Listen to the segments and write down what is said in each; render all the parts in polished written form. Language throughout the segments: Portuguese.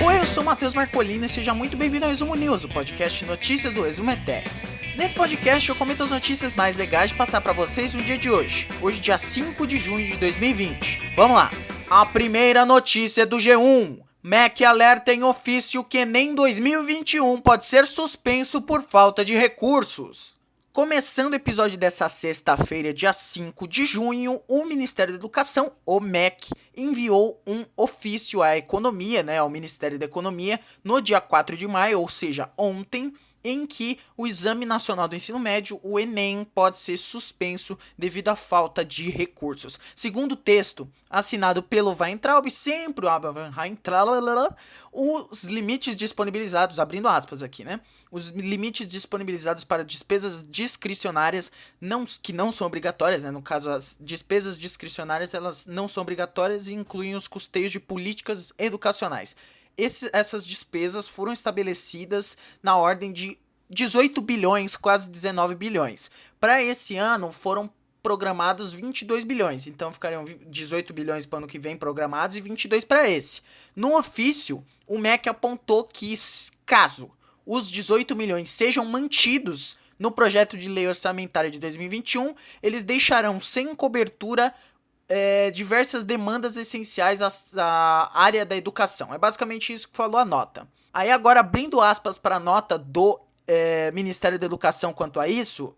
Oi, eu sou o Matheus Marcolino e seja muito bem-vindo ao Resumo News, o podcast de notícias do Resumo ETEC. Nesse podcast eu comento as notícias mais legais de passar para vocês no dia de hoje, dia 5 de junho de 2020. Vamos lá! A primeira notícia é do G1. MEC alerta em ofício que Enem 2021 pode ser suspenso por falta de recursos. Começando o episódio dessa sexta-feira, dia 5 de junho, o Ministério da Educação, o MEC, enviou um ofício à Economia, ao Ministério da Economia, no dia 4 de maio, ou seja, ontem, em que o Exame Nacional do Ensino Médio, o Enem, pode ser suspenso devido à falta de recursos. Segundo o texto, assinado pelo Weintraub, sempre os limites disponibilizados, abrindo aspas aqui, os limites disponibilizados para despesas discricionárias, que não são obrigatórias, no caso, as despesas discricionárias, elas não são obrigatórias e incluem os custeios de políticas educacionais. Essas despesas foram estabelecidas na ordem de 18 bilhões, quase 19 bilhões. Para esse ano foram programados 22 bilhões, então ficariam 18 bilhões para o ano que vem programados e 22 para esse. No ofício, o MEC apontou que caso os 18 milhões sejam mantidos no projeto de lei orçamentária de 2021, eles deixarão sem cobertura diversas demandas essenciais à área da educação. É basicamente isso que falou a nota. Aí agora, abrindo aspas para a nota do Ministério da Educação quanto a isso,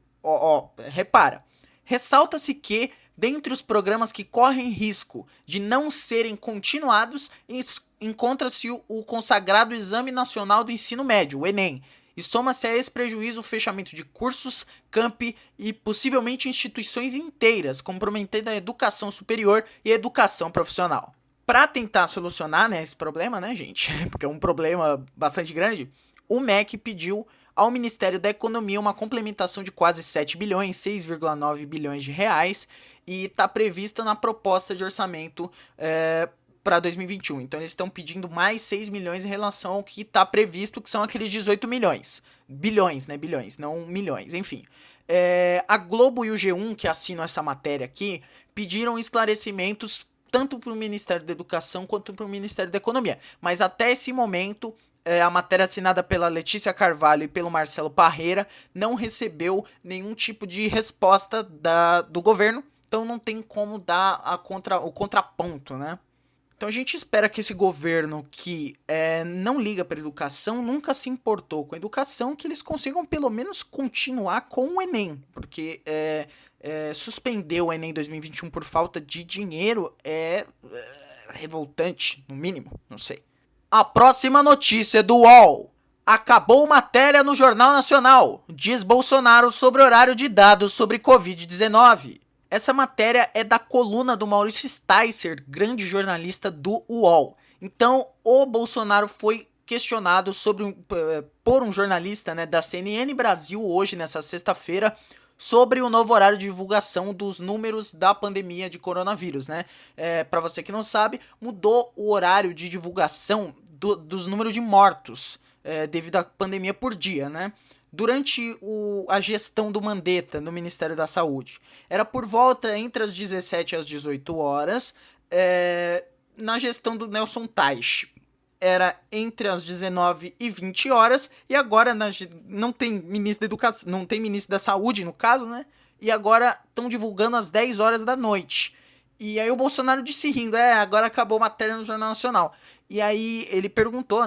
repara, ressalta-se que, dentre os programas que correm risco de não serem continuados, encontra-se o consagrado Exame Nacional do Ensino Médio, o Enem, e soma-se a esse prejuízo o fechamento de cursos, campi e possivelmente instituições inteiras, comprometendo a educação superior e a educação profissional. Para tentar solucionar esse problema, gente, porque é um problema bastante grande, o MEC pediu ao Ministério da Economia uma complementação de quase 7 bilhões, 6,9 bilhões de reais, e está prevista na proposta de orçamento para 2021. Então eles estão pedindo mais 6 milhões em relação ao que está previsto, que são aqueles 18 milhões. Bilhões, bilhões, não milhões, enfim. A Globo e o G1, que assinam essa matéria aqui, pediram esclarecimentos tanto para o Ministério da Educação quanto para o Ministério da Economia. Mas até esse momento, a matéria assinada pela Letícia Carvalho e pelo Marcelo Parreira não recebeu nenhum tipo de resposta do governo. Então não tem como dar o contraponto, Então a gente espera que esse governo que não liga para a educação, nunca se importou com a educação, que eles consigam pelo menos continuar com o Enem, porque suspender o Enem 2021 por falta de dinheiro é revoltante, no mínimo, não sei. A próxima notícia é do UOL. Acabou matéria no Jornal Nacional, diz Bolsonaro sobre horário de dados sobre Covid-19. Essa matéria é da coluna do Maurício Sticer, grande jornalista do UOL. Então, o Bolsonaro foi questionado por um jornalista da CNN Brasil hoje, nessa sexta-feira, sobre o novo horário de divulgação dos números da pandemia de coronavírus, Para você que não sabe, mudou o horário de divulgação dos números de mortos devido à pandemia por dia, Durante a gestão do Mandetta no Ministério da Saúde. Era por volta entre as 17 e as 18 horas. Na gestão do Nelson Teich, era entre as 19 e 20 horas. E agora não tem ministro da Educação, não tem ministro da Saúde, no caso, E agora estão divulgando às 10 horas da noite. E aí o Bolsonaro disse rindo, agora acabou a matéria no Jornal Nacional. E aí ele perguntou,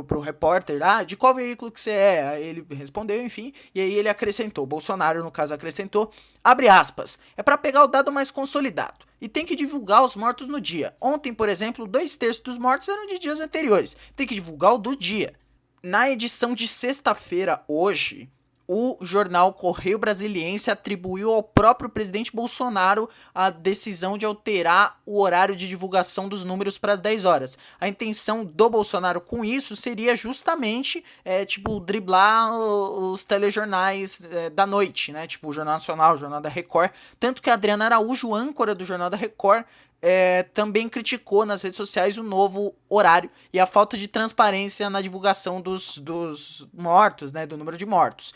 pro repórter, de qual veículo que você é? Aí ele respondeu, enfim, e aí ele acrescentou, Bolsonaro, no caso, acrescentou, abre aspas, é para pegar o dado mais consolidado, e tem que divulgar os mortos no dia. Ontem, por exemplo, 2/3 dos mortos eram de dias anteriores, tem que divulgar o do dia. Na edição de sexta-feira, hoje, o jornal Correio Brasiliense atribuiu ao próprio presidente Bolsonaro a decisão de alterar o horário de divulgação dos números para as 10 horas. A intenção do Bolsonaro com isso seria justamente, driblar os telejornais da noite, tipo o Jornal Nacional, o Jornal da Record. Tanto que a Adriana Araújo, âncora do Jornal da Record, também criticou nas redes sociais o novo horário e a falta de transparência na divulgação dos mortos, do número de mortos.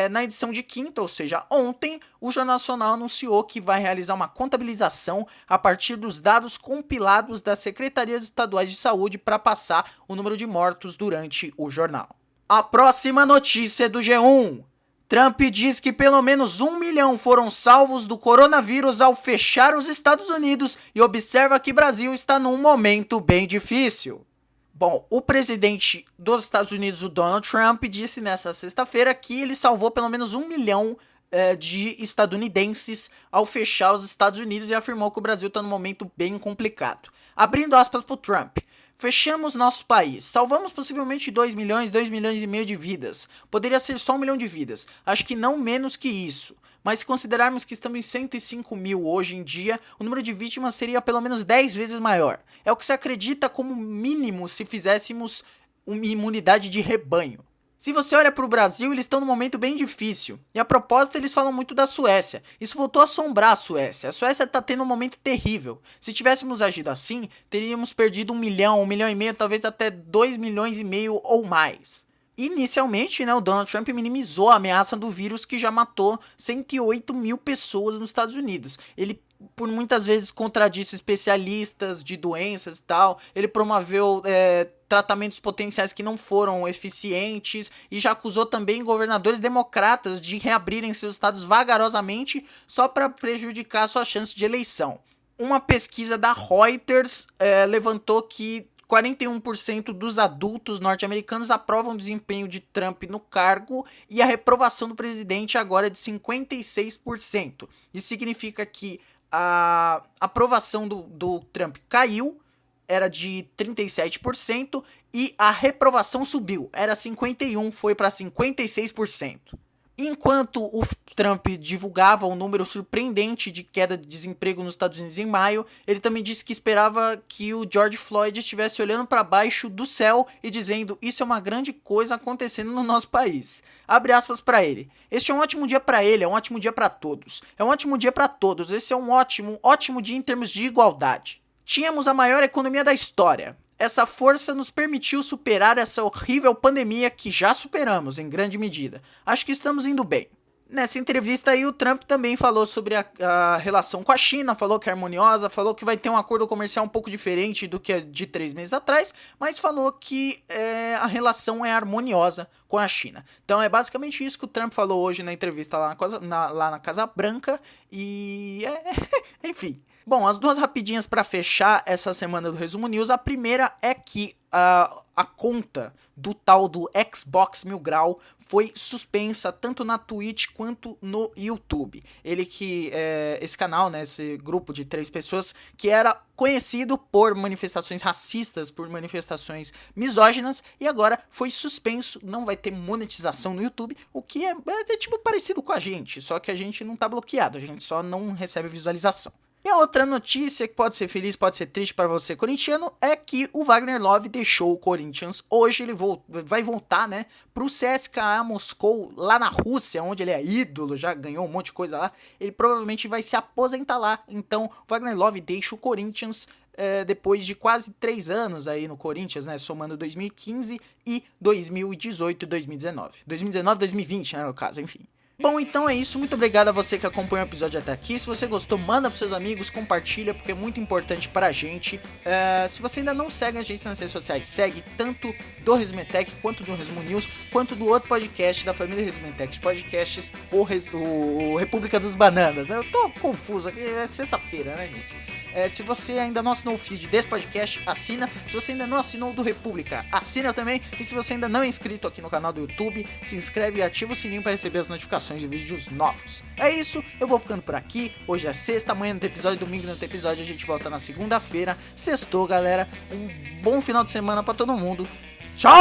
Na edição de quinta, ou seja, ontem, o Jornal Nacional anunciou que vai realizar uma contabilização a partir dos dados compilados das secretarias estaduais de saúde para passar o número de mortos durante o jornal. A próxima notícia é do G1. Trump diz que pelo menos 1 milhão foram salvos do coronavírus ao fechar os Estados Unidos e observa que o Brasil está num momento bem difícil. Bom, o presidente dos Estados Unidos, o Donald Trump, disse nessa sexta-feira que ele salvou pelo menos 1 milhão de estadunidenses ao fechar os Estados Unidos e afirmou que o Brasil está num momento bem complicado. Abrindo aspas para o Trump. Fechamos nosso país, salvamos possivelmente 2 milhões e meio de vidas. Poderia ser só 1 milhão de vidas, acho que não menos que isso. Mas se considerarmos que estamos em 105 mil hoje em dia, o número de vítimas seria pelo menos 10 vezes maior. É o que se acredita como mínimo se fizéssemos uma imunidade de rebanho. Se você olha para o Brasil, eles estão num momento bem difícil. E a propósito, eles falam muito da Suécia. Isso voltou a assombrar a Suécia. A Suécia está tendo um momento terrível. Se tivéssemos agido assim, teríamos perdido 1 milhão, 1 milhão e meio, talvez até 2 milhões e meio ou mais. Inicialmente, o Donald Trump minimizou a ameaça do vírus que já matou 108 mil pessoas nos Estados Unidos. Ele, por muitas vezes, contradisse especialistas de doenças e tal. Ele promoveu tratamentos potenciais que não foram eficientes e já acusou também governadores democratas de reabrirem seus estados vagarosamente só para prejudicar sua chance de eleição. Uma pesquisa da Reuters levantou que 41% dos adultos norte-americanos aprovam o desempenho de Trump no cargo e a reprovação do presidente agora é de 56%. Isso significa que a aprovação do Trump caiu, era de 37%, e a reprovação subiu, era 51%, foi para 56%. Enquanto o Trump divulgava um número surpreendente de queda de desemprego nos Estados Unidos em maio, ele também disse que esperava que o George Floyd estivesse olhando para baixo do céu e dizendo: isso é uma grande coisa acontecendo no nosso país. Abre aspas para ele. Este é um ótimo dia para ele, é um ótimo dia para todos. É um ótimo dia para todos, esse é um ótimo dia em termos de igualdade. Tínhamos a maior economia da história. Essa força nos permitiu superar essa horrível pandemia que já superamos em grande medida. Acho que estamos indo bem. Nessa entrevista aí o Trump também falou sobre a relação com a China, falou que é harmoniosa, falou que vai ter um acordo comercial um pouco diferente do que é de 3 meses atrás, mas falou que a relação é harmoniosa com a China. Então é basicamente isso que o Trump falou hoje na entrevista lá na Casa Branca e enfim. Bom, as duas rapidinhas para fechar essa semana do Resumo News. A primeira é que a conta do tal do Xbox Mil Grau foi suspensa tanto na Twitch quanto no YouTube. Esse canal, esse grupo de 3 pessoas que era conhecido por manifestações racistas, por manifestações misóginas, e agora foi suspenso, não vai ter monetização no YouTube, o que é tipo parecido com a gente, só que a gente não tá bloqueado, a gente só não recebe visualização. E a outra notícia que pode ser feliz, pode ser triste para você corintiano, é que o Wagner Love deixou o Corinthians. Hoje ele vai voltar, pro CSKA Moscou, lá na Rússia, onde ele é ídolo, já ganhou um monte de coisa lá. Ele provavelmente vai se aposentar lá. Então, o Wagner Love deixa o Corinthians depois de quase 3 anos aí no Corinthians, somando 2015 e 2018 e 2019. 2019 e 2020, no caso, enfim. Bom, então é isso, muito obrigado a você que acompanha o episódio até aqui. Se você gostou, manda pros seus amigos, compartilha, porque é muito importante pra gente. Se você ainda não segue a gente nas redes sociais, segue tanto do Resumetech, quanto do Resumo News, quanto do outro podcast da família Resumetech Podcasts, o República dos Bananas, Eu tô confuso aqui, é sexta-feira, gente? Se você ainda não assinou o feed desse podcast, assina. Se você ainda não assinou o do República, assina também. E se você ainda não é inscrito aqui no canal do YouTube, se inscreve e ativa o sininho para receber as notificações de vídeos novos. É isso, eu vou ficando por aqui. Hoje é sexta, amanhã não tem episódio, domingo não tem episódio. A gente volta na segunda-feira. Sextou, galera. Um bom final de semana para todo mundo. Tchau!